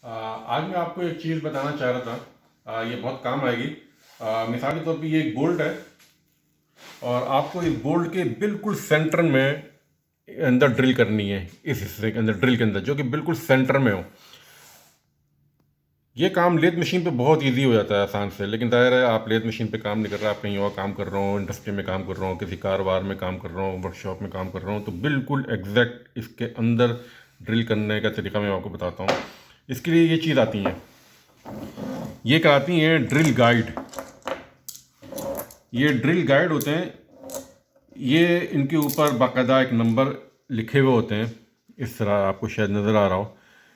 आज मैं आपको एक चीज़ बताना चाह रहा था। ये बहुत काम आएगी। मिसाल के तौर पे ये एक बोल्ट है और आपको इस बोल्ट के बिल्कुल सेंटर में अंदर ड्रिल करनी है, इस हिस्से के अंदर, ड्रिल के अंदर, जो कि बिल्कुल सेंटर में हो। ये काम लेथ मशीन पे बहुत इजी हो जाता है आसान से, लेकिन ज़ाहिर है आप लेथ मशीन पे काम नहीं कर रहे, आप कहीं और काम कर रहे हो, इंडस्ट्री में काम कर रहे हो, किसी कारोबार में काम कर रहे हो, वर्कशॉप में काम कर रहे हो, तो बिल्कुल एग्जैक्ट इसके अंदर ड्रिल करने का तरीका मैं आपको बताता हूँ। इसके लिए ये चीज़ आती है, ये कराती हैं ड्रिल गाइड। ये ड्रिल गाइड होते हैं, ये इनके ऊपर बाकायदा एक नंबर लिखे हुए होते हैं। इस तरह आपको शायद नज़र आ रहा हो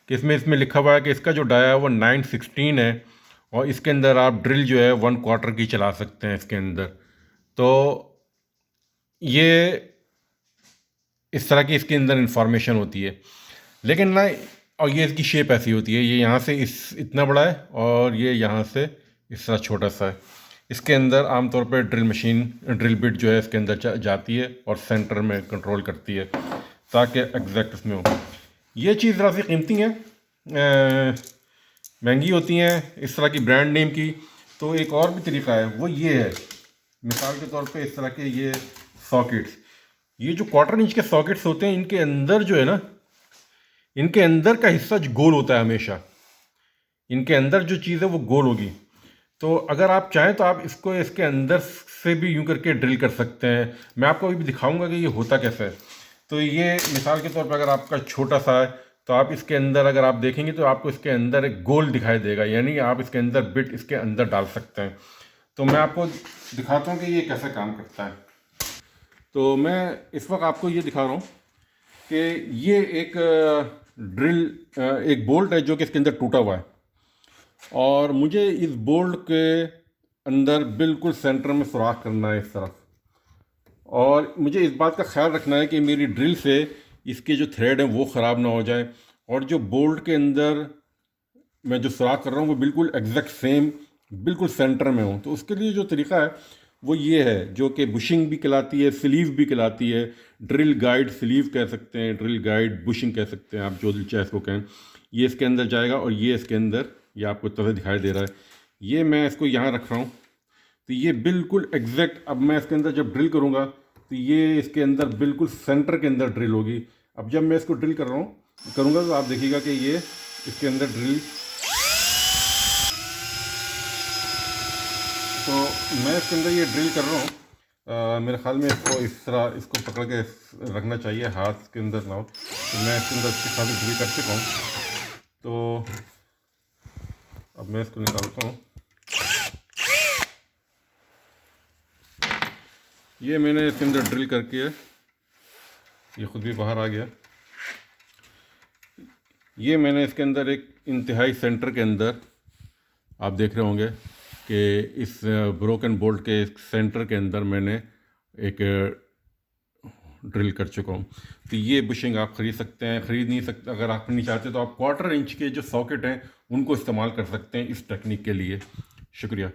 कि इसमें लिखा हुआ है कि इसका जो डाया है वो 916 है और इसके अंदर आप ड्रिल जो है 1/4 की चला सकते हैं इसके अंदर। तो ये इस तरह की इसके अंदर इंफॉर्मेशन होती है, लेकिन ना, और ये इसकी शेप ऐसी होती है, ये यहाँ से इतना बड़ा है और ये यहाँ से इस तरह छोटा सा है। इसके अंदर आमतौर पर ड्रिल बिट जो है इसके अंदर जाती है और सेंटर में कंट्रोल करती है ताकि एग्जैक्ट इसमें हो। ये चीज़ ज़रा सी कीमती है, महंगी होती हैं इस तरह की ब्रांड नेम की। तो एक और भी तरीका है, वो ये है, मिसाल के तौर पे इस तरह के ये सॉकेट्स, ये जो 1/4 इंच के सॉकेट्स होते हैं, इनके अंदर जो है ना, इनके अंदर का हिस्सा जो गोल होता है हमेशा, इनके अंदर जो चीज़ है वो गोल होगी। तो अगर आप चाहें तो आप इसको इसके अंदर से भी यूं करके ड्रिल कर सकते हैं। मैं आपको अभी भी दिखाऊंगा कि ये होता कैसे है। तो ये मिसाल के तौर पर अगर आपका छोटा सा है तो आप इसके अंदर अगर आप देखेंगे तो आपको इसके अंदर एक गोल दिखाई देगा, यानी आप इसके अंदर बिट इसके अंदर डाल सकते हैं। तो मैं आपको दिखाता हूँ कि ये कैसे काम करता है। तो मैं इस वक्त आपको ये दिखा रहा हूँ कि ये एक एक बोल्ट है जो कि इसके अंदर टूटा हुआ है और मुझे इस बोल्ट के अंदर बिल्कुल सेंटर में सुराख करना है इस तरफ, और मुझे इस बात का ख्याल रखना है कि मेरी ड्रिल से इसके जो थ्रेड हैं वो ख़राब ना हो जाए और जो बोल्ट के अंदर मैं जो सुराख कर रहा हूँ वो बिल्कुल एग्जैक्ट सेम बिल्कुल सेंटर में हो। तो उसके लिए जो तरीका है वो ये है, जो कि बुशिंग भी कहलाती है, स्लीव भी कहलाती है। ड्रिल गाइड स्लीव कह सकते हैं, ड्रिल गाइड बुशिंग कह सकते हैं, आप जो दिल चाहे इसको कहें। ये इसके अंदर जाएगा और ये इसके अंदर, ये आपको तरह दिखाई दे रहा है, ये मैं इसको यहाँ रख रहा हूँ। तो ये बिल्कुल एग्जैक्ट, अब मैं इसके अंदर जब ड्रिल करूँगा तो ये इसके अंदर बिल्कुल सेंटर के अंदर ड्रिल होगी। अब जब मैं इसको ड्रिल करूँगा तो आप देखिएगा कि ये इसके अंदर ड्रिल, तो मैं इसके अंदर ये ड्रिल कर रहा हूँ। मेरे ख्याल में इसको इस तरह इसको पकड़ के रखना चाहिए, हाथ के अंदर ना हो। तो मैं इसके अंदर इसके साथ ड्रिल कर चुका हूँ। तो अब मैं इसको निकालता हूँ। ये मैंने इसके अंदर ड्रिल करके ये ख़ुद भी बाहर आ गया। ये मैंने इसके अंदर एक इंतहाई सेंटर के अंदर, आप देख रहे होंगे कि इस ब्रोकन बोल्ट के सेंटर के अंदर मैंने एक ड्रिल कर चुका हूँ। तो ये बुशिंग आप ख़रीद सकते हैं, ख़रीद नहीं सकते, अगर आप नहीं चाहते तो आप 1/4 इंच के जो सॉकेट हैं उनको इस्तेमाल कर सकते हैं इस टेक्निक के लिए। शुक्रिया।